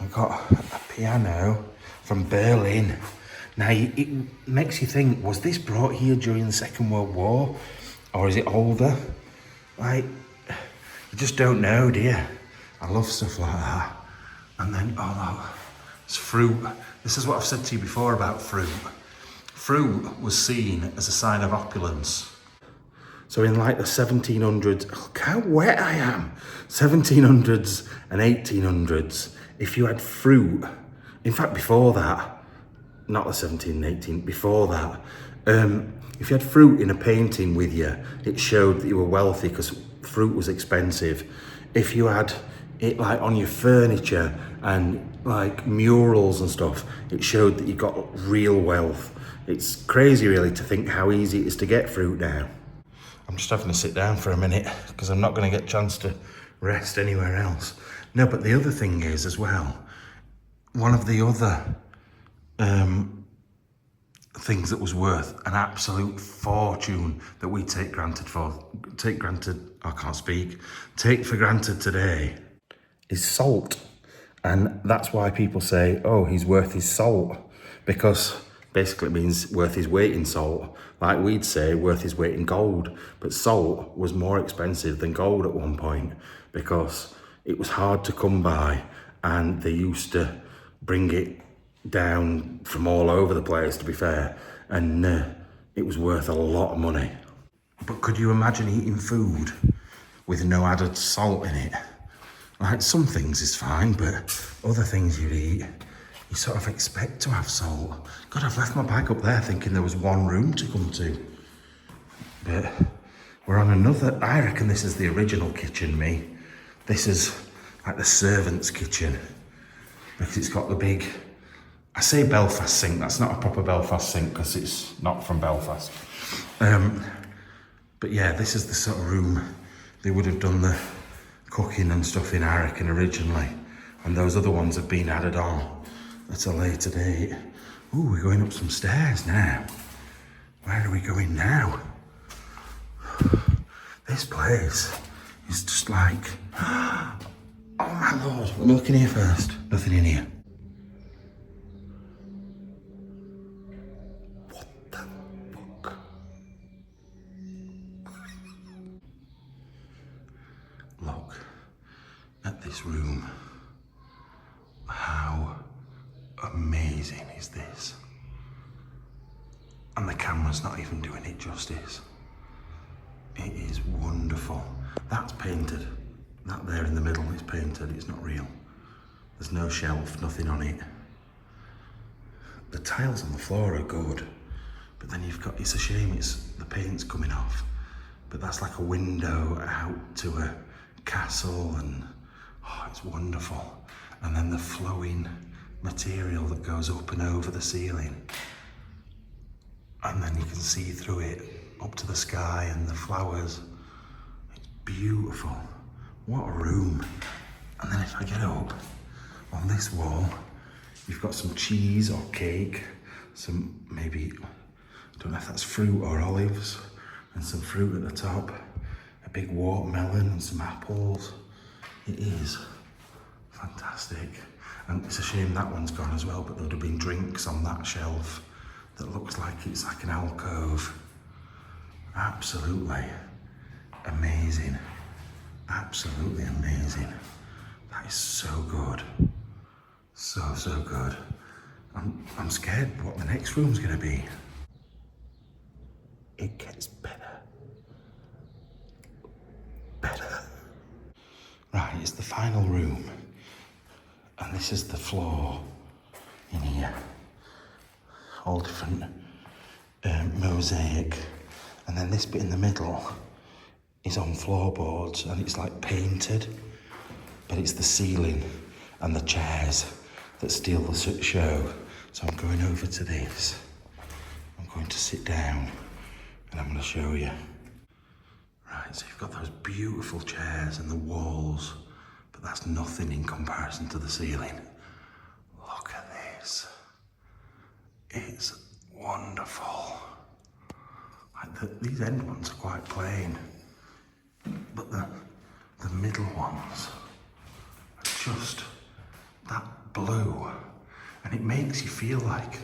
I've got a piano from Berlin. Now, it makes you think, was this brought here during the Second World War? Or is it older? Like, you just don't know, do you? I love stuff like that. And then, oh no, it's fruit. This is what I've said to you before about fruit. Fruit was seen as a sign of opulence. So in like the 1700s, look how wet I am. 1700s and 1800s, if you had fruit, in fact before that, not the 17 and 18, before that, if you had fruit in a painting with you, it showed that you were wealthy because fruit was expensive. If you had it like on your furniture and like murals and stuff, it showed that you got real wealth. It's crazy really to think how easy it is to get fruit now. I'm just having to sit down for a minute because I'm not going to get a chance to rest anywhere else. No, but the other thing is as well, one of the other things that was worth an absolute fortune that we take for granted today is salt. And that's why people say, oh, he's worth his salt, because basically it means worth his weight in salt. Like we'd say, worth his weight in gold. But salt was more expensive than gold at one point because it was hard to come by, and they used to bring it down from all over the place, to be fair, and it was worth a lot of money. But could you imagine eating food with no added salt in it? Like, some things is fine, but other things you eat, you sort of expect to have salt. God, I've left my bag up there thinking there was one room to come to. But we're on another. I reckon this is the original kitchen, me. This is like the servant's kitchen, because it's got the big, I say Belfast sink, that's not a proper Belfast sink because it's not from Belfast. But yeah, this is the sort of room they would have done the cooking and stuff in, I reckon, originally. And those other ones have been added on at a later date. Ooh, we're going up some stairs now. Where are we going now? This place is just like, oh my lord. Let me look in here first. Nothing in here. What the fuck? Look at this room. How amazing is this? And the camera's not even doing it justice. It is wonderful. That's painted. That there in the middle is painted, it's not real. There's no shelf, nothing on it. The tiles on the floor are good, but then you've got, it's a shame the paint's coming off, but that's like a window out to a castle, and oh, it's wonderful. And then the flowing material that goes up and over the ceiling. And then you can see through it up to the sky and the flowers. It's beautiful. What a room. And then if I get up, on this wall, you've got some cheese or cake, some maybe, I don't know if that's fruit or olives, and some fruit at the top, a big watermelon and some apples. It is fantastic. And it's a shame that one's gone as well, but there would have been drinks on that shelf that looks like it's like an alcove. Absolutely amazing. Absolutely amazing. That is so good. So good. I'm scared what the next room's gonna be. It gets better. Better. Right, it's the final room. And this is the floor in here. All different mosaic. And then this bit in the middle is on floorboards, and it's like painted, but it's the ceiling and the chairs that steal the show. So I'm going over to this. I'm going to sit down and I'm going to show you. Right, so you've got those beautiful chairs and the walls, but that's nothing in comparison to the ceiling. Look at this. It's wonderful. Like these end ones are quite plain, but the middle ones are just that blue, and it makes you feel like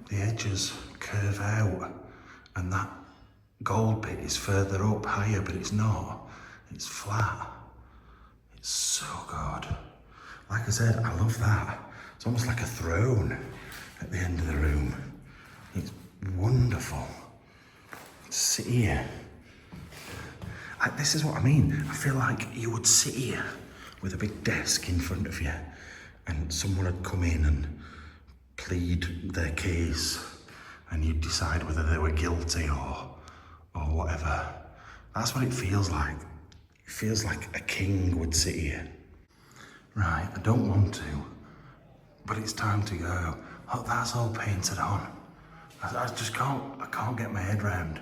the edges curve out and that gold bit is further up, higher, but it's not. It's flat. It's so good. Like I said, I love that. It's almost like a throne at the end of the room. It's wonderful. Sit here. Like, this is what I mean. I feel like you would sit here with a big desk in front of you, and someone would come in and plead their case, and you'd decide whether they were guilty or whatever. That's what it feels like. It feels like a king would sit here. Right, I don't want to, but it's time to go. Oh, that's all painted on. I just can't get my head round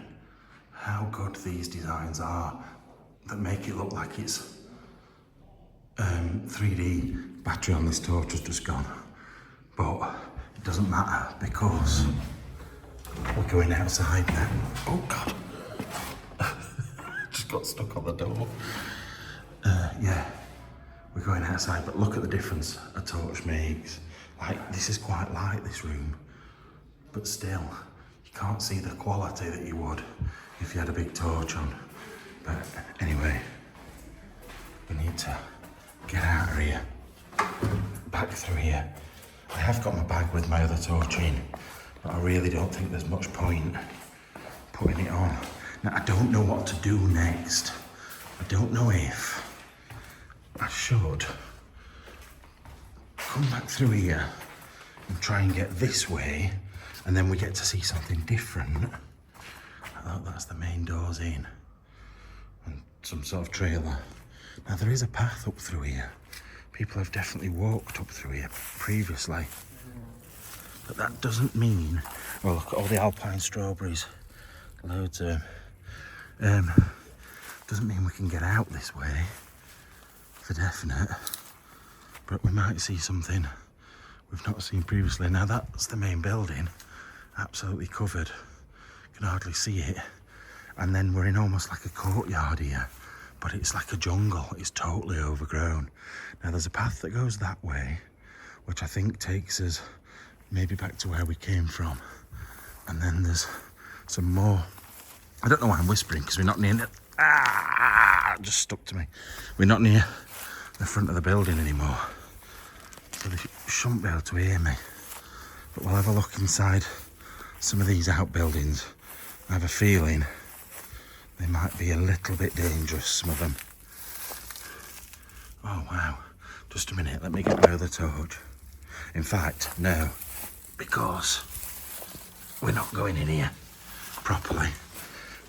how good these designs are that make it look like it's 3D. Battery on this torch has just gone, but it doesn't matter because going outside now. Oh God. Just got stuck on the door. Yeah, we're going outside, but look at the difference a torch makes. Like, this is quite light, this room, but still, you can't see the quality that you would if you had a big torch on. But anyway, we need to get out of here, back through here. I have got my bag with my other torch in, but I really don't think there's much point putting it on. Now, I don't know what to do next. I don't know if I should come back through here and try and get this way, and then we get to see something different. I thought that's the main doors in, and some sort of trailer. Now, there is a path up through here. People have definitely walked up through here previously. But that doesn't mean... Oh, look at all the alpine strawberries. Loads of them. Doesn't mean we can get out this way, for definite. But we might see something we've not seen previously. Now, that's the main building. Absolutely covered. Can hardly see it. And then we're in almost like a courtyard here. But it's like a jungle. It's totally overgrown. Now, there's a path that goes that way, which I think takes us maybe back to where we came from. And then there's some more. I don't know why I'm whispering, because we're not near... it just stuck to me. We're not near the front of the building anymore, so they shouldn't be able to hear me. But we'll have a look inside some of these outbuildings. I have a feeling they might be a little bit dangerous, some of them. Oh wow, just a minute, let me get my other torch. In fact, no, because we're not going in here properly,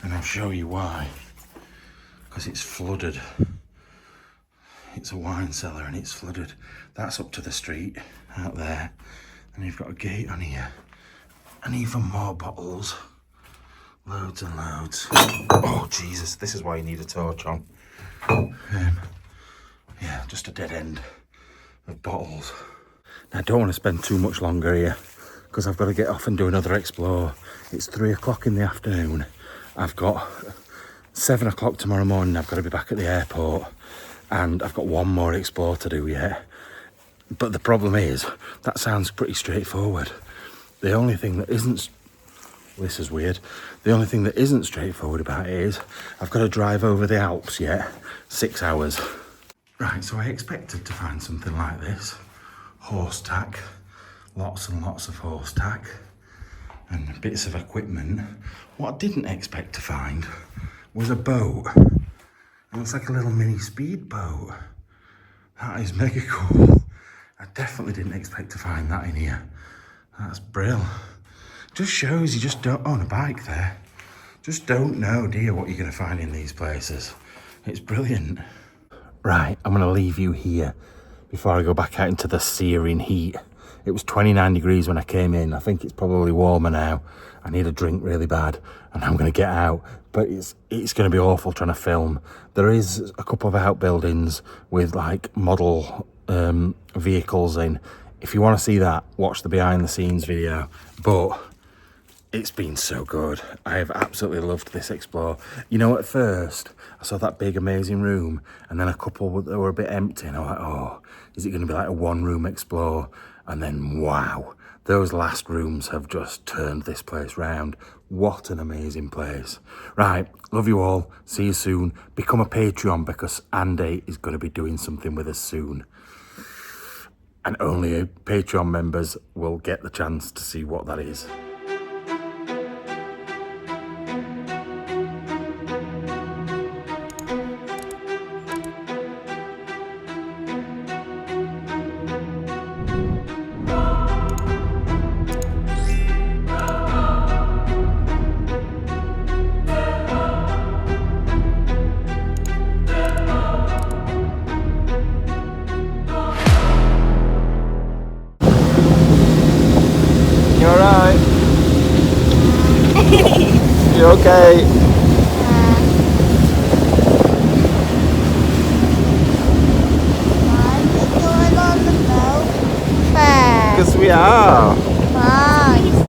and I'll show you why. Because it's flooded. It's a wine cellar and it's flooded. That's up to the street out there, and you've got a gate on here, and even more bottles. Loads and loads. Oh Jesus, this is why you need a torch on. Yeah, just a dead end of bottles. Now, I don't want to spend too much longer here, because I've got to get off and do another explore. It's 3 o'clock in the afternoon. I've got 7 o'clock tomorrow morning. I've got to be back at the airport, and I've got one more explore to do yet. But the problem is, that sounds pretty straightforward. The only thing that isn't... This is weird. The only thing that isn't straightforward about it is I've got to drive over the Alps yet. 6 hours. Right, so I expected to find something like this. Horse tack. Lots and lots of horse tack. And bits of equipment. What I didn't expect to find was a boat. It looks like a little mini speedboat. That is mega cool. I definitely didn't expect to find that in here. That's brilliant. Just shows you just don't own a bike there. Just don't know, do you, what you're going to find in these places. It's brilliant. Right, I'm going to leave you here before I go back out into the searing heat. It was 29 degrees when I came in. I think it's probably warmer now. I need a drink really bad, and I'm going to get out. But it's going to be awful trying to film. There is a couple of outbuildings with like model vehicles in. If you want to see that, watch the behind the scenes video. But it's been so good. I have absolutely loved this explore. You know, at first, I saw that big, amazing room, and then a couple that were a bit empty, and I was like, oh, is it going to be like a one-room explore? And then, wow, those last rooms have just turned this place round. What an amazing place. Right, love you all. See you soon. Become a Patreon, because Andy is going to be doing something with us soon. And only Patreon members will get the chance to see what that is. You okay? Why are we going on the boat? Because we are.